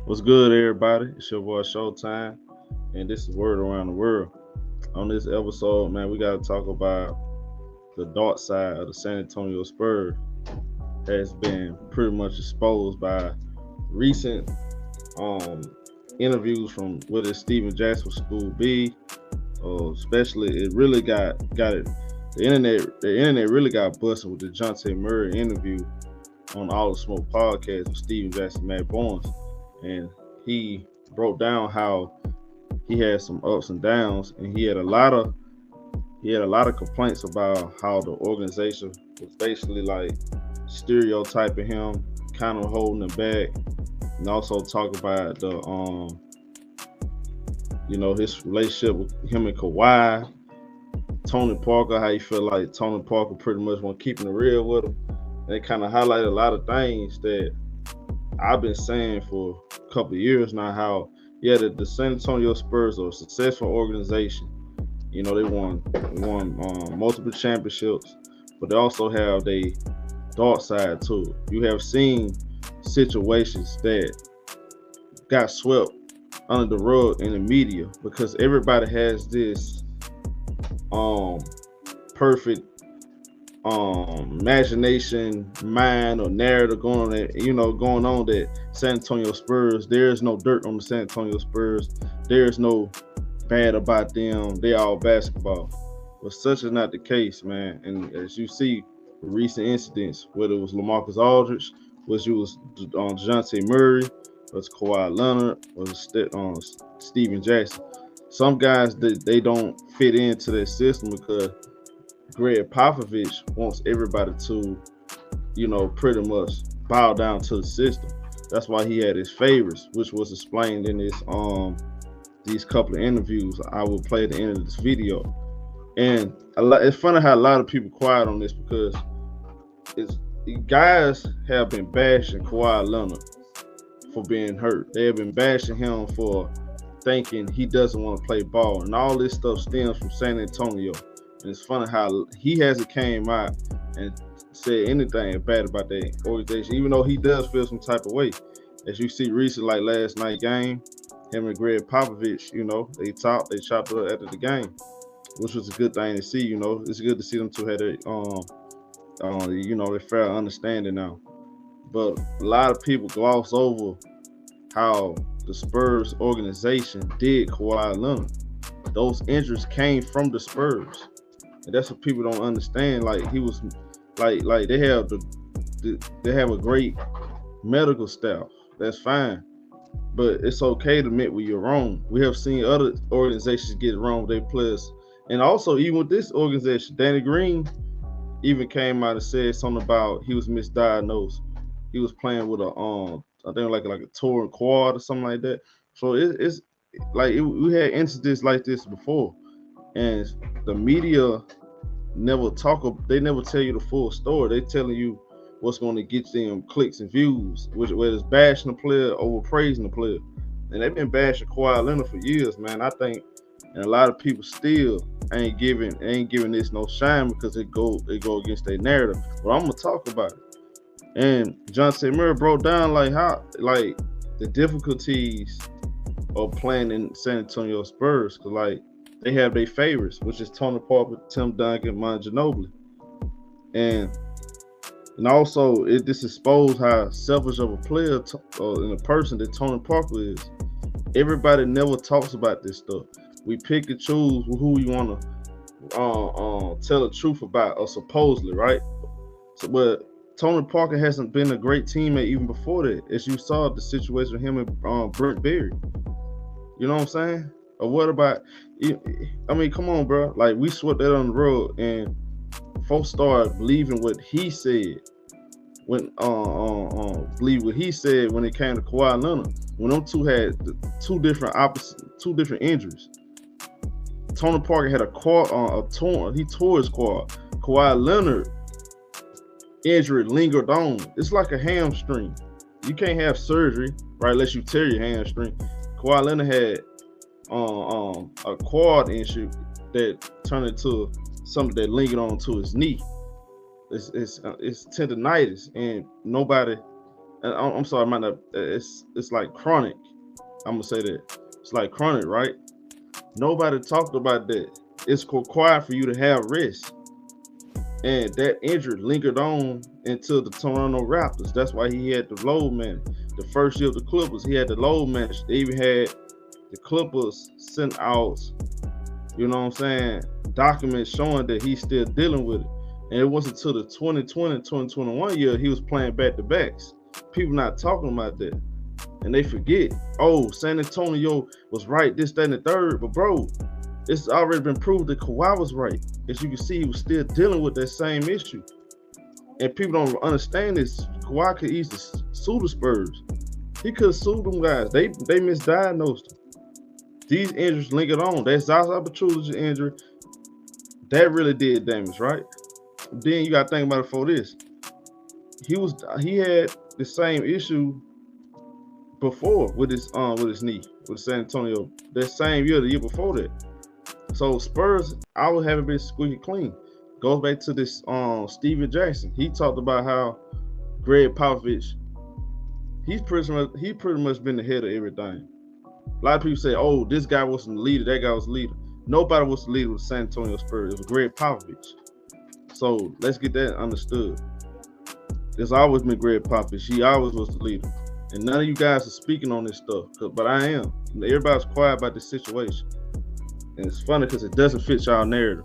What's good, everybody? It's your boy Showtime, and this is Word Around the World. On this episode, man, we got to talk about the dark side of the San Antonio Spurs. Has been pretty much exposed by recent interviews from whether it's Stephen Jackson School B, or especially it really got it. The internet really got busted with the Dejounte Murray interview on All the Smoke podcast with Stephen Jackson, Matt Barnes, and he broke down how he had some ups and downs, and he had a lot of complaints about how the organization was basically like stereotyping him, kind of holding him back, and also talk about the his relationship with him and Kawhi, Tony Parker, how he felt like Tony Parker pretty much want keeping it real with him. And they kind of highlighted a lot of things that I've been saying for a couple of years now, how the San Antonio Spurs are a successful organization. You know, they won multiple championships, but they also have the dark side too. You have seen situations that got swept under the rug in the media because everybody has this perfect imagination, mind, or narrative going on that San Antonio Spurs, there's no dirt on the San Antonio Spurs, there's no bad about them, they all basketball. But such is not the case, man. And as you see recent incidents, whether it was LaMarcus Aldridge, whether it was Dejounte Murray, whether it's Kawhi Leonard, or Stephen Jackson, some guys they don't fit into their system because Gregg Popovich wants everybody to, pretty much bow down to the system. That's why he had his favorites, which was explained in this these couple of interviews I will play at the end of this video. And it's funny how a lot of people quiet on this because guys have been bashing Kawhi Leonard for being hurt. They have been bashing him for thinking he doesn't want to play ball, and all this stuff stems from San Antonio. And it's funny how he hasn't came out and said anything bad about that organization, even though he does feel some type of way. As you see recently, like last night game, him and Gregg Popovich, they chopped it up after the game, which was a good thing to see. It's good to see them two have their fair understanding now. But a lot of people gloss over how the Spurs organization did Kawhi Leonard. Those injuries came from the Spurs. And that's what people don't understand. Like he was, like they have a great medical staff. That's fine, but it's okay to admit when you're wrong. We have seen other organizations get it wrong with their players, and also even with this organization, Danny Green even came out and said something about he was misdiagnosed. He was playing with I think like a torn quad or something like that. So it's like we had incidents like this before, and the media never tell you the full story. They telling you what's going to get them clicks and views, whether it's bashing the player over praising the player. And they've been bashing Kawhi Leonard for years, man. I think, and a lot of people still ain't giving this no shine because they go against their narrative. But I'm gonna talk about it. And Dejounte Murray broke down the difficulties of playing in San Antonio Spurs, because they have their favorites, which is Tony Parker, Tim Duncan, Manu Ginobili. And also, this exposed how selfish of a player and a person that Tony Parker is. Everybody never talks about this stuff. We pick and choose who we want to tell the truth about, or supposedly, right? But Tony Parker hasn't been a great teammate even before that, as you saw the situation with him and Brent Berry. You know what I'm saying? Or what about, come on, bro. Like, we swept that on the road, and folks started believing what he said when it came to Kawhi Leonard. When them two had two different injuries. Tony Parker had he tore his quad. Kawhi Leonard injury lingered on. It's like a hamstring. You can't have surgery, right, unless you tear your hamstring. Kawhi Leonard had a quad issue that turned into something that lingered on to his knee. It's tendonitis, and nobody. I'm sorry, I might not. It's like chronic. I'm gonna say that it's like chronic, right? Nobody talked about that. It's required for you to have rest, and that injury lingered on into the Toronto Raptors. That's why he had the load man. The first year of the Clippers, he had the load match. They even had the Clippers sent out, you know what I'm saying, documents showing that he's still dealing with it. And it wasn't until the 2020, 2021 year he was playing back-to-backs. People not talking about that. And they forget, oh, San Antonio was right, this, that, and the third. But, bro, it's already been proved that Kawhi was right. As you can see, he was still dealing with that same issue. And people don't understand this. Kawhi could easily sue the Spurs. He could have sued them guys. They misdiagnosed him. These injuries lingered on. That Zaza Pachulia injury, that really did damage, right? Then you got to think about it for this. He had the same issue before with his knee, with San Antonio. That same year, the year before that. So Spurs, I would haven't been squeaky clean. Goes back to this Steven Jackson. He talked about how Gregg Popovich, he pretty much been the head of everything. A lot of people say, oh, this guy wasn't the leader, that guy was the leader. Nobody was the leader with San Antonio Spurs. It was Gregg Popovich. So let's get that understood. There's always been Gregg Popovich. He always was the leader. And none of you guys are speaking on this stuff, but I am. Everybody's quiet about this situation. And it's funny because it doesn't fit y'all narrative.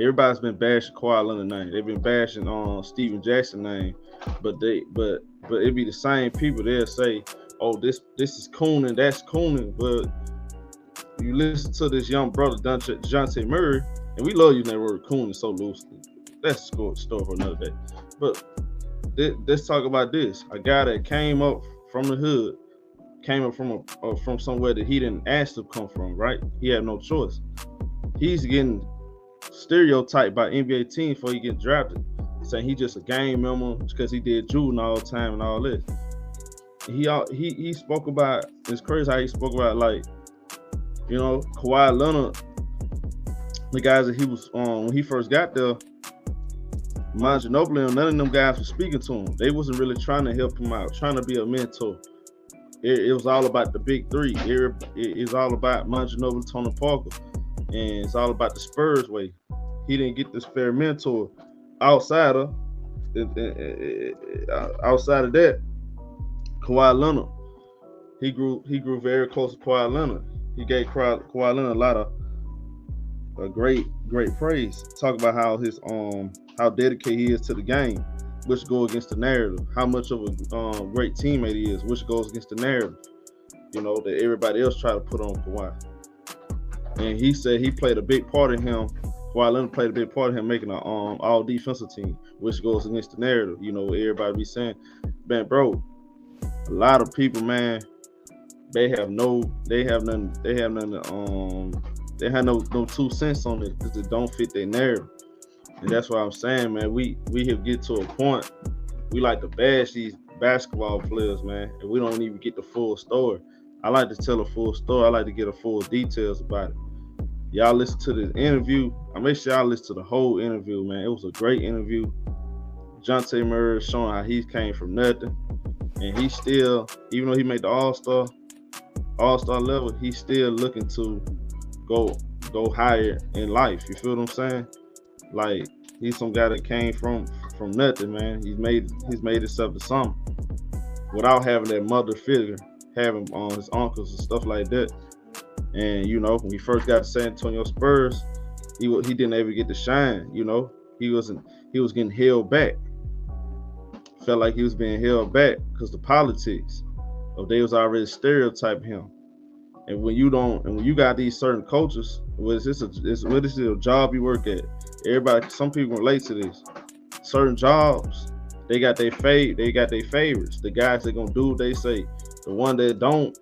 Everybody's been bashing Kawhi Leonard name. They've been bashing Steven Jackson name, but it be the same people. They'll say, "Oh, this is cooning, that's cooning." But you listen to this young brother, Dejounte Murray, and we love using that word cooning so loosely. That's a story for another day. But let's talk about this. A guy that came up from the hood, came up from somewhere that he didn't ask to come from, right? He had no choice. He's getting stereotyped by NBA teams before he get drafted, saying he just a game member because he did juvenile time and all this. He spoke about, it's crazy how he spoke about, like, you know, Kawhi Leonard, the guys that he was when he first got there, Ginobili, none of them guys were speaking to him. They wasn't really trying to help him out, trying to be a mentor. It was all about the big three. It's all about Ginobili, Tony Parker, and it's all about the Spurs way. He didn't get this fair mentor outside of that. Kawhi Leonard, he grew very close to Kawhi Leonard. He gave Kawhi Leonard a lot of great praise. Talk about how his how dedicated he is to the game, which goes against the narrative. How much of a great teammate he is, which goes against the narrative, you know, that everybody else try to put on Kawhi. And he said he played a big part in him. Kawhi Leonard played a big part in him making an all defensive team, which goes against the narrative. You know, everybody be saying, man, bro, a lot of people, man, they have no 2 cents on it because it don't fit their narrative. And that's why I'm saying, man, we have get to a point, we like to bash these basketball players, man, and we don't even get the full story. I like to tell a full story. I like to get a full details about it. Y'all listen to this interview. I make sure y'all listen to the whole interview, man. It was a great interview. Dejounte Murray showing how he came from nothing. And he still, even though he made the All-Star level, he's still looking to go higher in life. You feel what I'm saying? Like, he's some guy that came from nothing, man. He's made himself to something without having that mother figure, having his uncles and stuff like that. And, you know, when he first got to San Antonio Spurs, he didn't ever get to shine, you know. He was getting held back. Felt like he was being held back because the politics of they was already stereotyping him. And when you got these certain coaches, what is this a job you work at? Everybody, some people relate to this. Certain jobs, they got their favorites. The guys that gonna do what they say. The one that don't,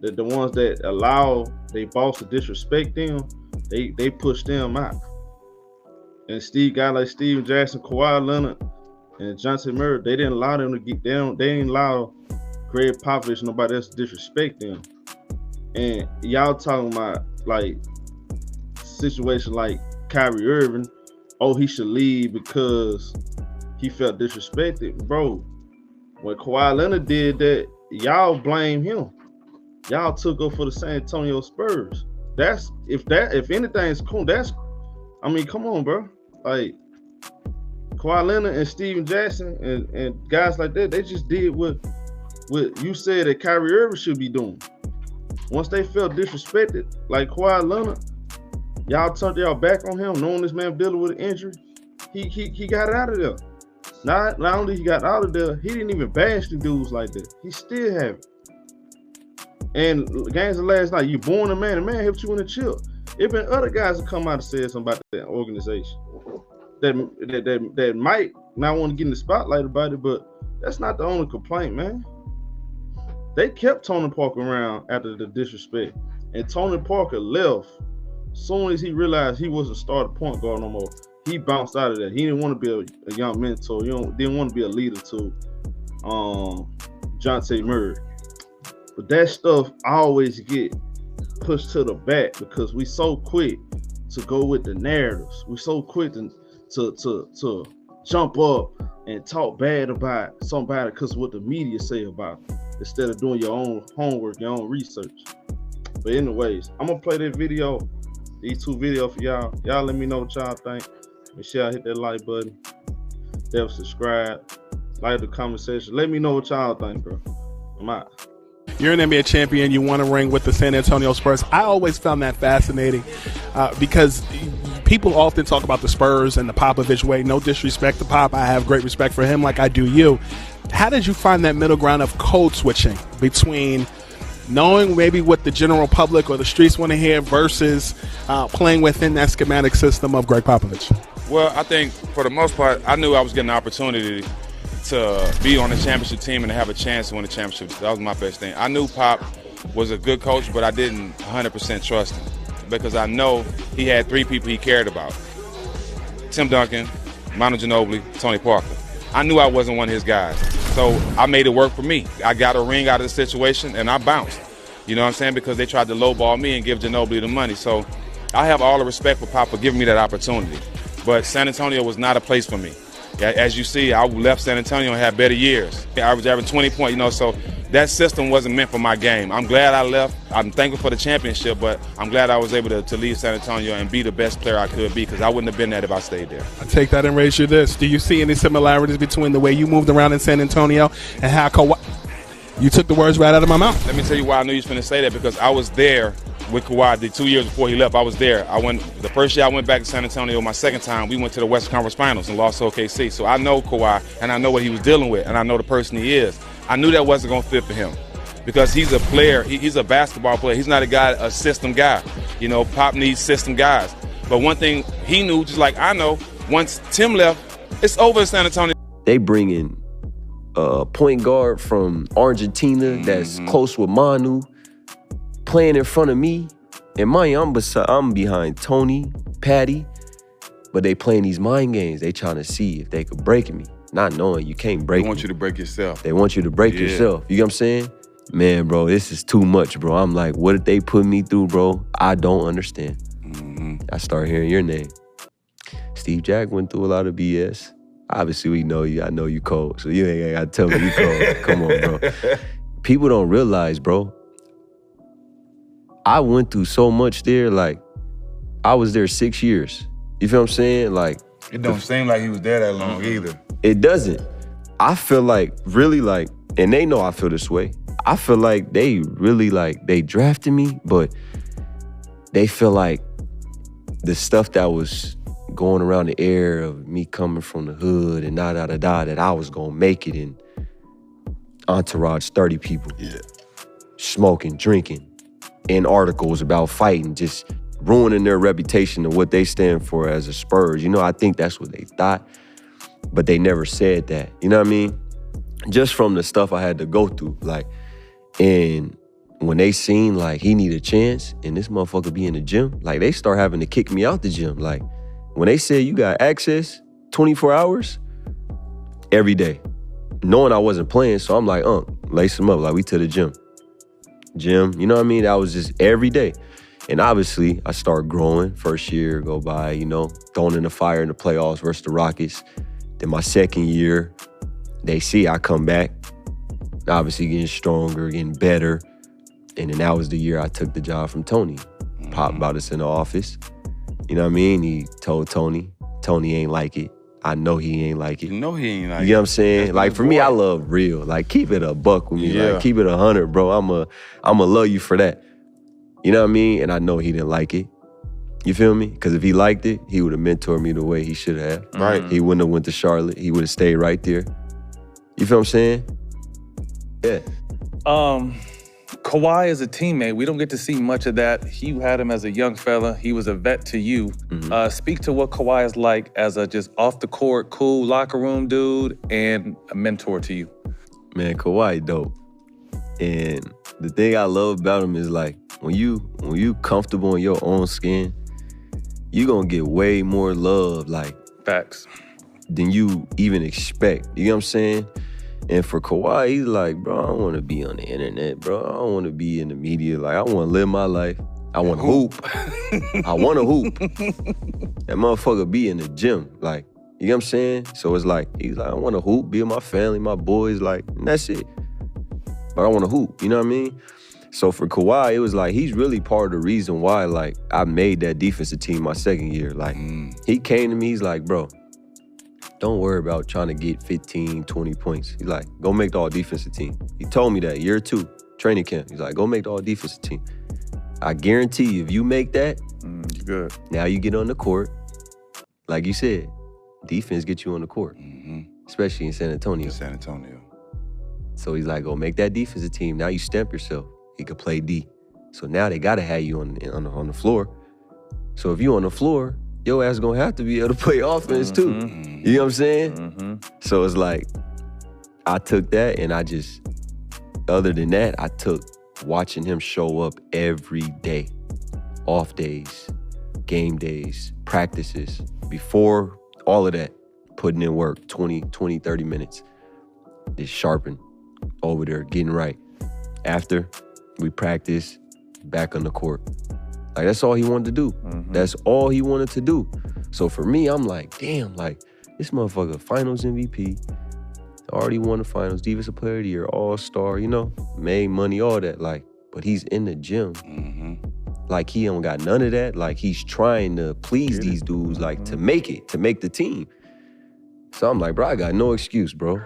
the ones that allow their boss to disrespect them, they push them out. And guys like Steven Jackson, Kawhi Leonard, and Dejounte Murray, they didn't allow them to get down. They didn't allow Gregg Popovich and nobody else to disrespect them. And y'all talking about like situation like Kyrie Irving, oh, he should leave because he felt disrespected, bro. When Kawhi Leonard did that, y'all blame him. Y'all took up for the San Antonio Spurs. If anything's cool, come on, bro. Like Kawhi Leonard and Steven Jackson and guys like that, they just did what you said that Kyrie Irving should be doing. Once they felt disrespected, like Kawhi Leonard, y'all turned y'all back on him, knowing this man dealing with an injury. He got it out of there. Not only he got out of there, he didn't even bash the dudes like that. He still have it. And games of last night, you born a man helped you in the chip. It been other guys that come out and said something about that organization that might not want to get in the spotlight about it, but that's not the only complaint, man. They kept Tony Parker around after the disrespect, and Tony Parker left as soon as he realized he wasn't starting point guard no more. He bounced out of that. He didn't want to be a young mentor. Didn't want to be a leader to Dejounte Murray. But that stuff always get pushed to the back because we so quick to go with the narratives. We so quick to jump up and talk bad about somebody because of what the media say about them, instead of doing your own homework, your own research. But anyways, I'm gonna play that video, these two videos for y'all. Y'all let me know what y'all think. Make sure y'all hit that like button. Definitely subscribe. Like the comment section. Let me know what y'all think, bro. I'm out. You're an NBA champion. You won a ring with the San Antonio Spurs. I always found that fascinating because people often talk about the Spurs and the Popovich way. No disrespect to Pop. I have great respect for him like I do you. How did you find that middle ground of code switching between knowing maybe what the general public or the streets want to hear versus playing within that schematic system of Gregg Popovich? Well, I think for the most part, I knew I was getting an opportunity to be on the championship team and to have a chance to win the championship. That was my best thing. I knew Pop was a good coach, but I didn't 100% trust him because I know he had three people he cared about: Tim Duncan, Manu Ginobili, Tony Parker. I knew I wasn't one of his guys, so I made it work for me. I got a ring out of the situation, and I bounced. You know what I'm saying? Because they tried to lowball me and give Ginobili the money. So I have all the respect for Pop for giving me that opportunity. But San Antonio was not a place for me. As you see, I left San Antonio and had better years. I was averaging 20 points, so that system wasn't meant for my game. I'm glad I left. I'm thankful for the championship, but I'm glad I was able to leave San Antonio and be the best player I could be because I wouldn't have been that if I stayed there. I take that and raise you this. Do you see any similarities between the way you moved around in San Antonio and how Kawhi? You took the words right out of my mouth. Let me tell you why I knew you was going to say that, because I was there with Kawhi the 2 years before he left. I was there. The first year I went back to San Antonio, my second time, we went to the Western Conference Finals and lost to OKC. So I know Kawhi, and I know what he was dealing with, and I know the person he is. I knew that wasn't going to fit for him because he's a player. He's a basketball player. He's not a system guy. Pop needs system guys. But one thing he knew, just like I know, once Tim left, it's over in San Antonio. They bring in a point guard from Argentina that's close with Manu, playing in front of me. And I'm behind Tony, Patty, but they playing these mind games. They trying to see if they could break me, not knowing you can't break me. They want you to break yourself. They want you to break yourself. You know what I'm saying? Man, bro, this is too much, bro. I'm like, what did they put me through, bro? I don't understand. I start hearing your name. Steve Jack went through a lot of BS. Obviously, we know you. I know you cold, so you ain't got to tell me you cold. Come on, bro. People don't realize, bro, I went through so much there. Like, I was there 6 years. You feel what I'm saying? Like, it don't seem like he was there that long either. It doesn't. I feel like, really like, and they know I feel this way. I feel like they really they drafted me, but they feel like the stuff that was going around the air of me coming from the hood and that I was gonna make it in entourage 30 people. Yeah. Smoking, drinking, in articles about fighting, just ruining their reputation of what they stand for as a Spurs. I think that's what they thought, but they never said that. You know what I mean? Just from the stuff I had to go through. And when they seen he need a chance and this motherfucker be in the gym, they start having to kick me out the gym. When they said you got access 24 hours every day, knowing I wasn't playing, so I'm like, lace them up, we to the gym. You know what I mean? That was just every day. And obviously, I start growing. First year go by, thrown in the fire in the playoffs versus the Rockets. Then my second year, they see I come back, obviously getting stronger, getting better. And then that was the year I took the job from Tony. Pop brought us in the office. You know what I mean? He told Tony. Tony ain't like it. I know he ain't like it. You know he ain't like it. You know what I'm saying? That's Like, for me, I love real. Like, keep it a buck with me. Like, keep it 100, bro. I'ma love you for that. You know what I mean? And I know he didn't like it. You feel me? Because if he liked it, he would have mentored me the way he should have. Right. He wouldn't have went to Charlotte. He would have stayed right there. You feel what I'm saying? Yeah. Kawhi is a teammate. We don't get to see much of that. You had him as a young fella. He was a vet to you. Speak to what Kawhi is like as a just off the court, cool locker room dude and a mentor to you. Man, Kawhi dope. And the thing I love about him is like when you comfortable in your own skin, you gonna get way more love like Facts. Than you even expect. You know what I'm saying? And for Kawhi, he's like, bro, I don't want to be on the internet, bro. I don't want to be in the media. Like, I want to live my life. I want to hoop. I want to hoop. That motherfucker be in the gym. Like, you know what I'm saying? So it's like, he's like, I want to hoop, be with my family, my boys, like, and that's it. But I want to hoop, you know what I mean? So for Kawhi, it was like, he's really part of the reason why, like, I made that defensive team my second year. Like, he came to me, he's like, bro, don't worry about trying to get 15, 20 points. He's like, go make the all-defensive team. He told me that year 2, training camp. He's like, go make the all-defensive team. I guarantee you, if you make that, you're good. Now you get on the court. Like you said, defense gets you on the court, especially in San Antonio. So he's like, go make that defensive team. Now you stamp yourself. He could play D. So now they got to have you on the floor. So if you on the floor, your ass gonna have to be able to play offense too. You know what I'm saying? So it's like, I took that and I just, other than that, I took watching him show up every day. Off days, game days, practices, before all of that, putting in work, 20, 30 minutes. Just sharpen over there, getting right. After, we practice, back on the court. Like, that's all he wanted to do. That's all he wanted to do. So for me, I'm like, damn, like, this motherfucker, finals MVP, already won the finals, defensive player of the year, all-star, you know, made money, all that, like, but he's in the gym. Like, he don't got none of that. Like, he's trying to please these dudes, like, to make it, to make the team. So I'm like, bro, I got no excuse, bro.